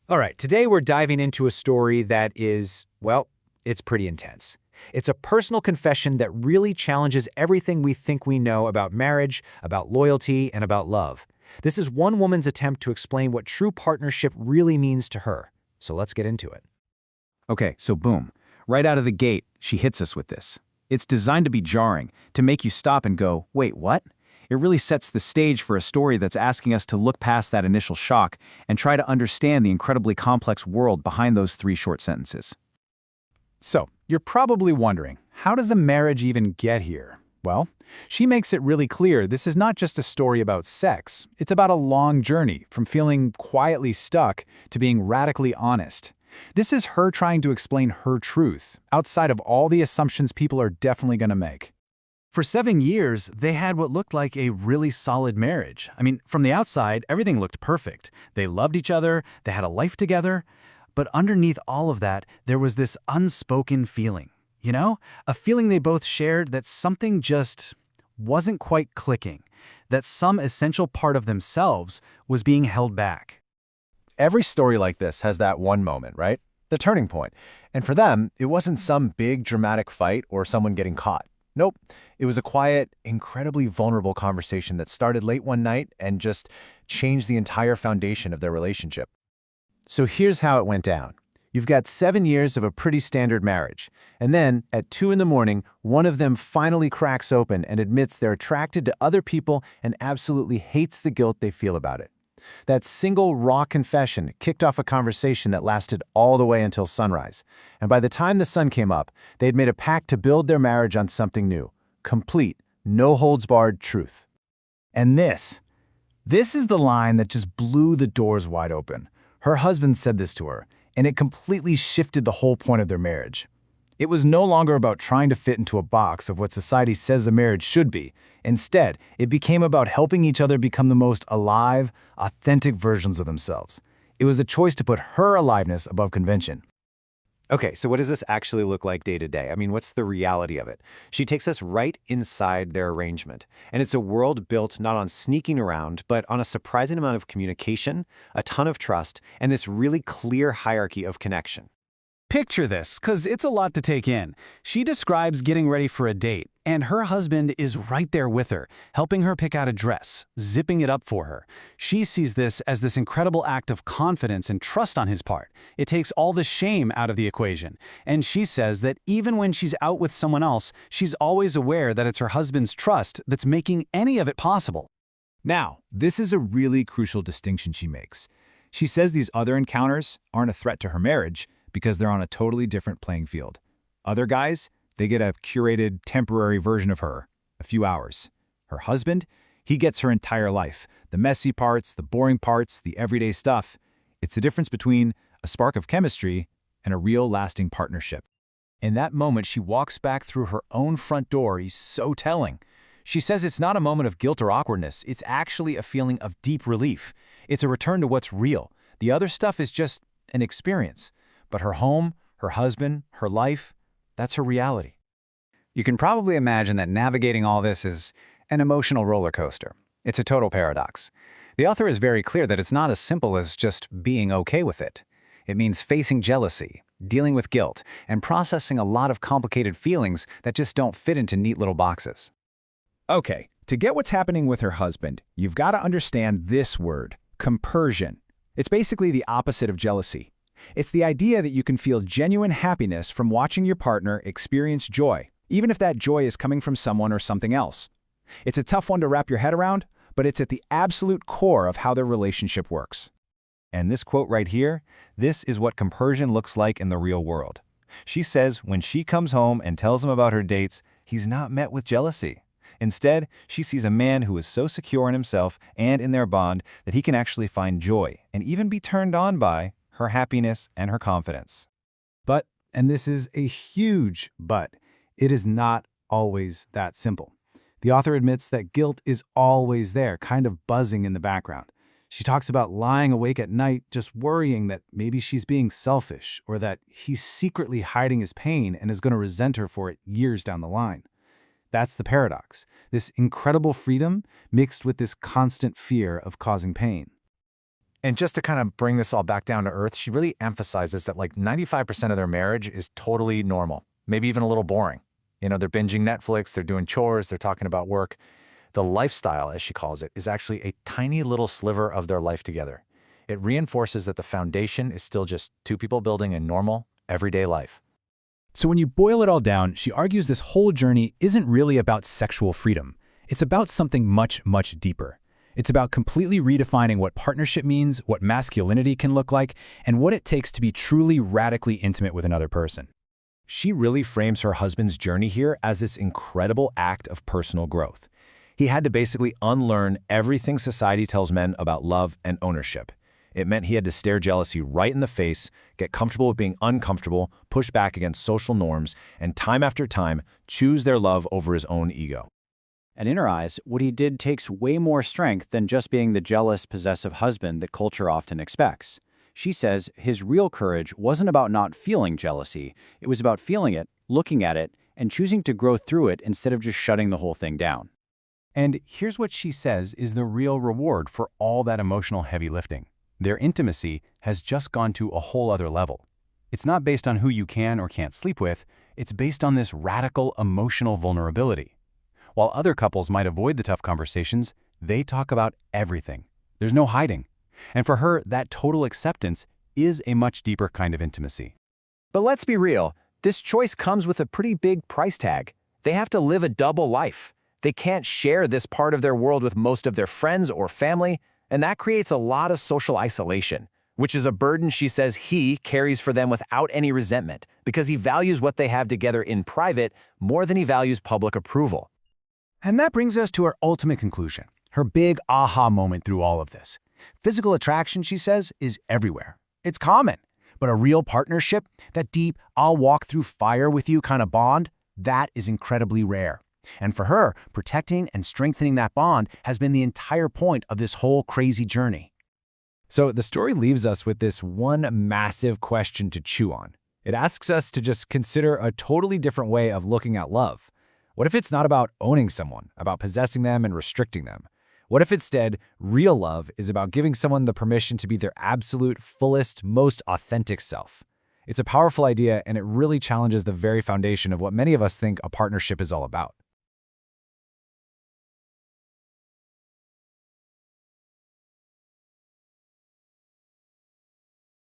All right, today we're diving into a story that is, well, it's pretty intense. It's a personal confession that really challenges everything we think we know about marriage, about loyalty, and about love. This is one woman's attempt to explain what true partnership really means to her. So let's get into it. Okay, so boom. Right out of the gate, she hits us with this. It's designed to be jarring, to make you stop and go, wait, what? It really sets the stage for a story that's asking us to look past that initial shock and try to understand the incredibly complex world behind those three short sentences. So, you're probably wondering, how does a marriage even get here? Well, she makes it really clear this is not just a story about sex. It's about a long journey from feeling quietly stuck to being radically honest. This is her trying to explain her truth, outside of all the assumptions people are definitely going to make. For 7 years, they had what looked like a really solid marriage. I mean, from the outside, everything looked perfect. They loved each other, they had a life together. But underneath all of that, there was this unspoken feeling. You know? A feeling they both shared that something just wasn't quite clicking, that some essential part of themselves was being held back. Every story like this has that one moment, right? The turning point. And for them, it wasn't some big dramatic fight or someone getting caught. Nope. It was a quiet, incredibly vulnerable conversation that started late one night and just changed the entire foundation of their relationship. So here's how it went down. You've got 7 years of a pretty standard marriage. And then, at 2 in the morning, one of them finally cracks open and admits they're attracted to other people and absolutely hates the guilt they feel about it. That single raw confession kicked off a conversation that lasted all the way until sunrise. And by the time the sun came up, they'd made a pact to build their marriage on something new. Complete, no-holds-barred truth. And this is the line that just blew the doors wide open. Her husband said this to her, and it completely shifted the whole point of their marriage. It was no longer about trying to fit into a box of what society says a marriage should be. Instead, it became about helping each other become the most alive, authentic versions of themselves. It was a choice to put her aliveness above convention. Okay, so what does this actually look like day to day? I mean, what's the reality of it? She takes us right inside their arrangement. And it's a world built not on sneaking around, but on a surprising amount of communication, a ton of trust, and this really clear hierarchy of connection. Picture this, because it's a lot to take in. She describes getting ready for a date, and her husband is right there with her, helping her pick out a dress, zipping it up for her. She sees this as this incredible act of confidence and trust on his part. It takes all the shame out of the equation. And she says that even when she's out with someone else, she's always aware that it's her husband's trust that's making any of it possible. Now, this is a really crucial distinction she makes. She says these other encounters aren't a threat to her marriage because they're on a totally different playing field. Other guys, they get a curated, temporary version of her, a few hours. Her husband, he gets her entire life, the messy parts, the boring parts, the everyday stuff. It's the difference between a spark of chemistry and a real lasting partnership. In that moment, she walks back through her own front door is so telling. She says it's not a moment of guilt or awkwardness, it's actually a feeling of deep relief. It's a return to what's real. The other stuff is just an experience. But her home, her husband, her life, that's her reality. You can probably imagine that navigating all this is an emotional roller coaster. It's a total paradox. The author is very clear that it's not as simple as just being okay with it. It means facing jealousy, dealing with guilt, and processing a lot of complicated feelings that just don't fit into neat little boxes. Okay, to get what's happening with her husband, you've got to understand this word, compersion. It's basically the opposite of jealousy. It's the idea that you can feel genuine happiness from watching your partner experience joy, even if that joy is coming from someone or something else. It's a tough one to wrap your head around, but it's at the absolute core of how their relationship works. And this quote right here, this is what compersion looks like in the real world. She says when she comes home and tells him about her dates, he's not met with jealousy. Instead, she sees a man who is so secure in himself and in their bond that he can actually find joy and even be turned on by her happiness and her confidence. But, and this is a huge but, it is not always that simple. The author admits that guilt is always there, kind of buzzing in the background. She talks about lying awake at night just worrying that maybe she's being selfish or that he's secretly hiding his pain and is going to resent her for it years down the line. That's the paradox, this incredible freedom mixed with this constant fear of causing pain. And just to kind of bring this all back down to earth, she really emphasizes that like 95% of their marriage is totally normal, maybe even a little boring. You know, they're binging Netflix, they're doing chores, they're talking about work. The lifestyle, as she calls it, is actually a tiny little sliver of their life together. It reinforces that the foundation is still just two people building a normal, everyday life. So when you boil it all down, she argues this whole journey isn't really about sexual freedom. It's about something much, much deeper. It's about completely redefining what partnership means, what masculinity can look like, and what it takes to be truly radically intimate with another person. She really frames her husband's journey here as this incredible act of personal growth. He had to basically unlearn everything society tells men about love and ownership. It meant he had to stare jealousy right in the face, get comfortable with being uncomfortable, push back against social norms, and time after time, choose their love over his own ego. And in her eyes, what he did takes way more strength than just being the jealous, possessive husband that culture often expects. She says his real courage wasn't about not feeling jealousy. It was about feeling it, looking at it, and choosing to grow through it instead of just shutting the whole thing down. And here's what she says is the real reward for all that emotional heavy lifting. Their intimacy has just gone to a whole other level. It's not based on who you can or can't sleep with, it's based on this radical emotional vulnerability. While other couples might avoid the tough conversations, they talk about everything. There's no hiding. And for her, that total acceptance is a much deeper kind of intimacy. But let's be real, this choice comes with a pretty big price tag. They have to live a double life. They can't share this part of their world with most of their friends or family, and that creates a lot of social isolation, which is a burden she says he carries for them without any resentment, because he values what they have together in private more than he values public approval. And that brings us to her ultimate conclusion, her big aha moment through all of this. Physical attraction, she says, is everywhere. It's common. But a real partnership, that deep, I'll walk through fire with you kind of bond, that is incredibly rare. And for her, protecting and strengthening that bond has been the entire point of this whole crazy journey. So the story leaves us with this one massive question to chew on. It asks us to just consider a totally different way of looking at love. What if it's not about owning someone, about possessing them and restricting them? What if instead, real love is about giving someone the permission to be their absolute, fullest, most authentic self? It's a powerful idea, and it really challenges the very foundation of what many of us think a partnership is all about.